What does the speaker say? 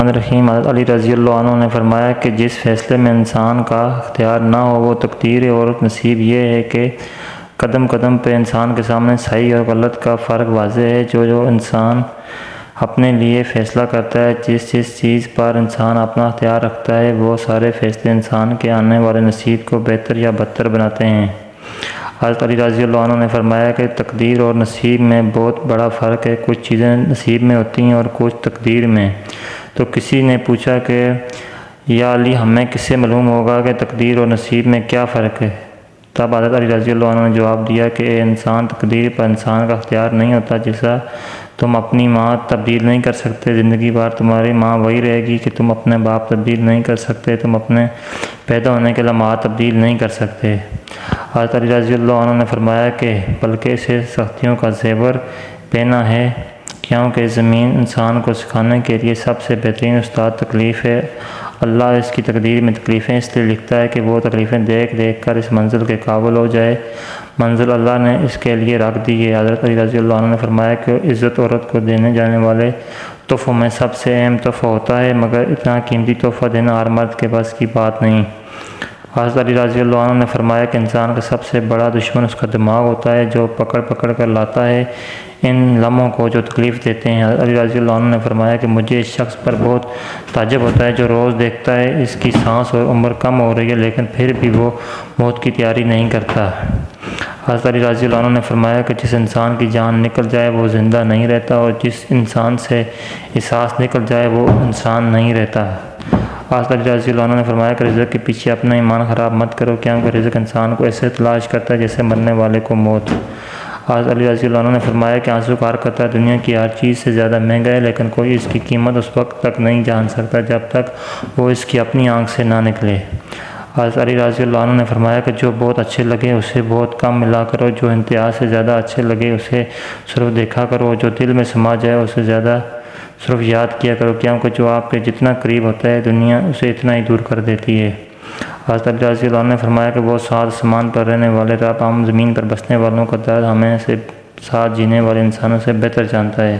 الرحیم حضرت علی رضی اللہ عنہ نے فرمایا کہ جس فیصلے میں انسان کا اختیار نہ ہو وہ تقدیر اور نصیب یہ ہے کہ قدم قدم پہ انسان کے سامنے صحیح اور غلط کا فرق واضح ہے۔ جو انسان اپنے لیے فیصلہ کرتا ہے، جس چیز پر انسان اپنا اختیار رکھتا ہے، وہ سارے فیصلے انسان کے آنے والے نصیب کو بہتر یا بدتر بناتے ہیں۔ حضرت علی رضی اللہ عنہ نے فرمایا کہ تقدیر اور نصیب میں بہت بڑا فرق ہے، کچھ چیزیں نصیب میں ہوتی ہیں اور کچھ تقدیر میں۔ تو کسی نے پوچھا کہ یا علی ہمیں کس سے معلوم ہوگا کہ تقدیر اور نصیب میں کیا فرق ہے؟ تب حضرت علی رضی اللہ عنہ نے جواب دیا کہ اے انسان، تقدیر پر انسان کا اختیار نہیں ہوتا، جیسا تم اپنی ماں تبدیل نہیں کر سکتے، زندگی بھر تمہاری ماں وہی رہے گی، کہ تم اپنے باپ تبدیل نہیں کر سکتے، تم اپنے پیدا ہونے کے لمحات تبدیل نہیں کر سکتے۔ حضرت علی رضی اللہ عنہ نے فرمایا کہ بلکہ اسے سختیوں کا زیور پہنا ہے، کیونکہ زمین انسان کو سکھانے کے لیے سب سے بہترین استاد تکلیف ہے۔ اللہ اس کی تقدیر میں تکلیفیں اس لیے لکھتا ہے کہ وہ تکلیفیں دیکھ دیکھ کر اس منزل کے قابل ہو جائے۔ منزل اللہ نے اس کے لیے رکھ دی ہے۔ حضرت علی رضی اللہ عنہ نے فرمایا کہ عزت عورت کو دینے جانے والے تحفوں میں سب سے اہم تحفہ ہوتا ہے، مگر اتنا قیمتی تحفہ دینا ہر مرد کے بس کی بات نہیں۔ حضرت علی رضی اللہ عنہ نے فرمایا کہ انسان کا سب سے بڑا دشمن اس کا دماغ ہوتا ہے، جو پکڑ پکڑ کر لاتا ہے ان لمحوں کو جو تکلیف دیتے ہیں۔ حضرت علی رضی اللہ عنہ نے فرمایا کہ مجھے اس شخص پر بہت تعجب ہوتا ہے جو روز دیکھتا ہے اس کی سانس اور عمر کم ہو رہی ہے، لیکن پھر بھی وہ موت کی تیاری نہیں کرتا۔ حضرت علی رضی اللہ عنہ نے فرمایا کہ جس انسان کی جان نکل جائے وہ زندہ نہیں رہتا، اور جس انسان سے احساس نکل جائے وہ انسان نہیں رہتا۔ حضرت علی رضی اللہ عنہ نے فرمایا کہ رزق کے پیچھے اپنا ایمان خراب مت کرو، کیونکہ رزق انسان کو ایسے تلاش کرتا ہے جیسے مرنے والے کو موت۔ حضرت علی رضی اللہ عنہ نے فرمایا کہ آنسو کا قطرہ دنیا کی ہر چیز سے زیادہ مہنگا ہے، لیکن کوئی اس کی قیمت اس وقت تک نہیں جان سکتا جب تک وہ اس کی اپنی آنکھ سے نہ نکلے۔ حضرت علی رضی اللہ عنہ نے فرمایا کہ جو بہت اچھے لگے اسے بہت کم ملا کرو، جو انتہا سے زیادہ اچھے لگے اسے صرف دیکھا کرو، جو دل میں سما جائے اسے زیادہ صرف یاد کیا کرو، کیونکہ جو آپ کے جتنا قریب ہوتا ہے دنیا اسے اتنا ہی دور کر دیتی ہے۔ حضرت علی رضی اللہ عنہ نے فرمایا کہ وہ سات آسمان پر رہنے والے رب ہم زمین پر بسنے والوں کا درد ہمیں سے ساتھ جینے والے انسانوں سے بہتر جانتا ہے۔